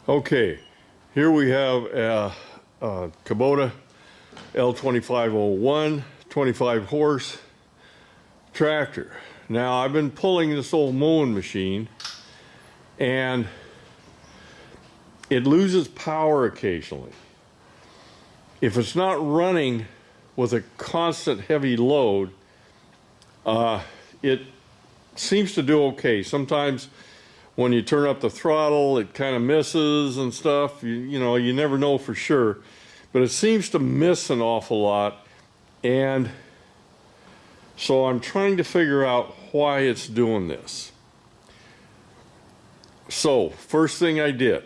Okay, here we have a Kubota L2501 25 horse tractor. Now I've been pulling this old mowing machine and it loses power occasionally. If it's not running with a constant heavy load, it seems to do okay. Sometimes when you turn up the throttle, it kind of misses and stuff. You know, you never know for sure. But it seems to miss an awful lot. And so I'm trying to figure out why it's doing this. So, first thing I did.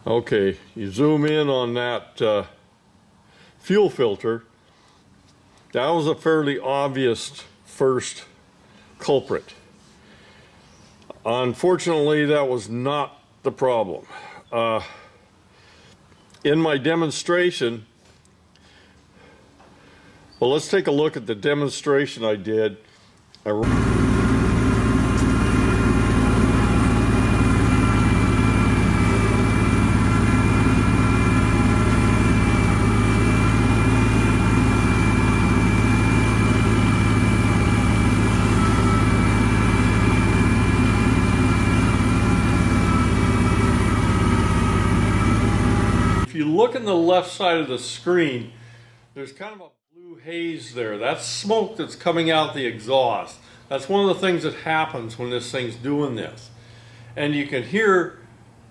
Okay, you zoom in on that fuel filter. That was a fairly obvious first culprit. Unfortunately, that was not the problem. In my demonstration, well, let's take a look at the demonstration I did. If you look in the left side of the screen, there's kind of a blue haze there. That's smoke that's coming out the exhaust. That's one of the things that happens when this thing's doing this. And you can hear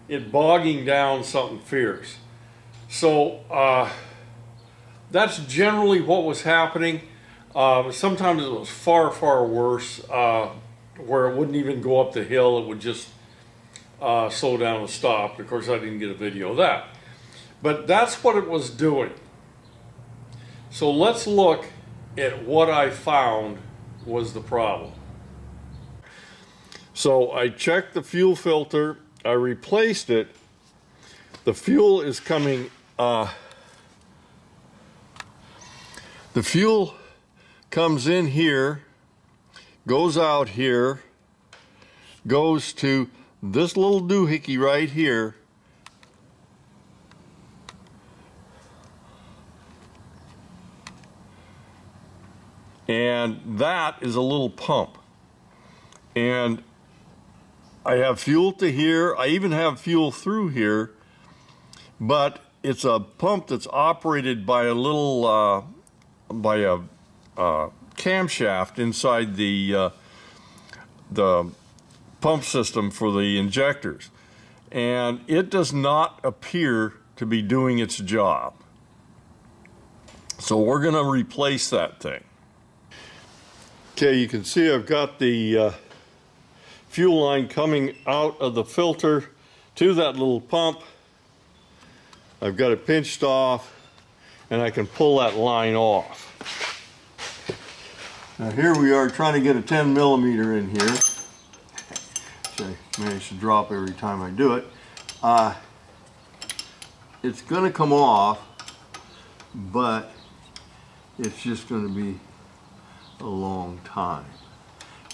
it bogging down something fierce. So that's generally what was happening. Sometimes it was far, far worse, where it wouldn't even go up the hill. It would just slow down and stop. Of course, I didn't get a video of that. But that's what it was doing. So let's look at what I found was the problem. So I checked the fuel filter, I replaced it. The fuel is coming, the fuel comes in here, goes out here, goes to this little doohickey right here, and that is a little pump. And I have fuel to here, I even have fuel through here, but it's a pump that's operated by a little, camshaft inside the pump system for the injectors. And it does not appear to be doing its job. So we're gonna replace that thing. Okay, you can see I've got the fuel line coming out of the filter to that little pump. I've got it pinched off and I can pull that line off. Now here we are trying to get a 10 millimeter in here, which I manage to drop every time I do it. It's going to come off, but it's just going to be a long time.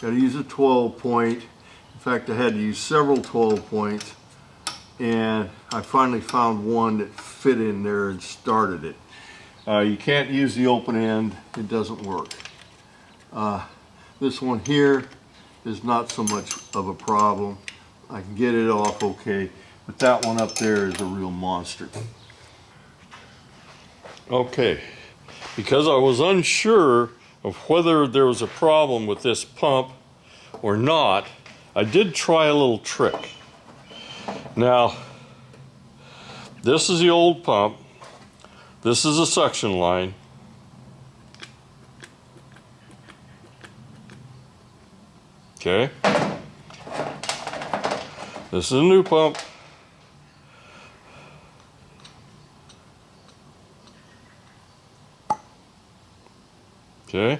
Got to use a 12 point. In fact, I had to use several 12 points, and I finally found one that fit in there and started it. You can't use the open end, it doesn't work. This one here is not so much of a problem. I can get it off okay, but that one up there is a real monster. Okay, because I was unsure of whether there was a problem with this pump or not, I did try a little trick. Now, this is the old pump. This is a suction line. Okay. This is a new pump. Okay.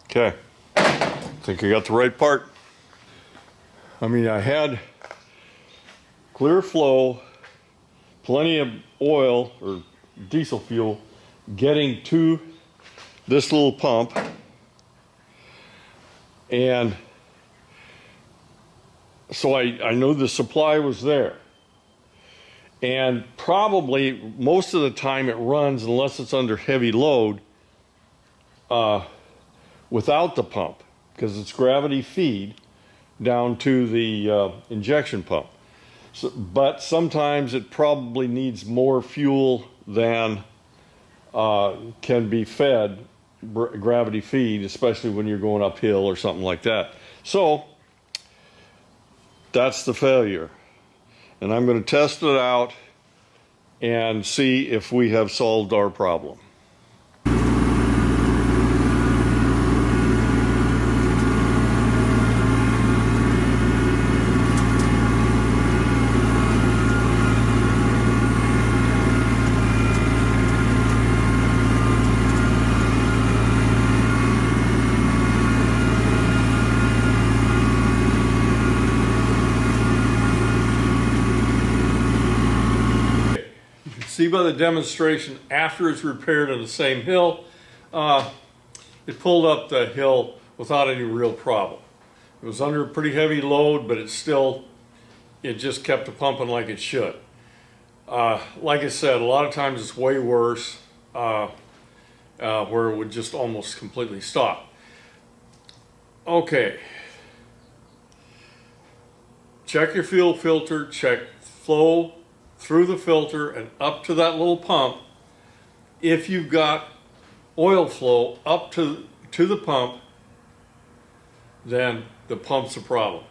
Okay. I think I got the right part. I mean, I had clear flow, plenty of oil or diesel fuel getting to this little pump, and so I knew the supply was there. And probably most of the time it runs, unless it's under heavy load, without the pump, because it's gravity feed down to the injection pump. So, but sometimes it probably needs more fuel than can be fed gravity feed, especially when you're going uphill or something like that. So that's the failure. And I'm going to test it out and see if we have solved our problem. See by the demonstration, after it's repaired on the same hill, it pulled up the hill without any real problem. It was under a pretty heavy load, but it just kept pumping like it should. Like I said, a lot of times it's way worse, where it would just almost completely stop. Okay. Check your fuel filter, check flow through the filter and up to that little pump. If you've got oil flow up to the pump, then the pump's a problem.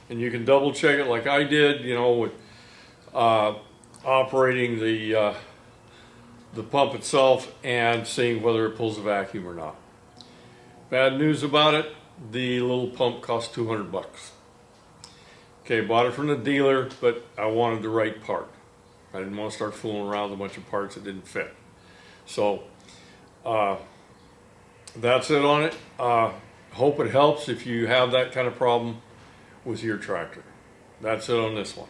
And you can double check it like I did, you know, with operating the pump itself and seeing whether it pulls a vacuum or not. Bad news about it, the little pump cost 200 bucks. Okay, bought it from the dealer, but I wanted the right part. I didn't want to start fooling around with a bunch of parts that didn't fit. So that's it on it. Hope it helps if you have that kind of problem with your tractor. That's it on this one.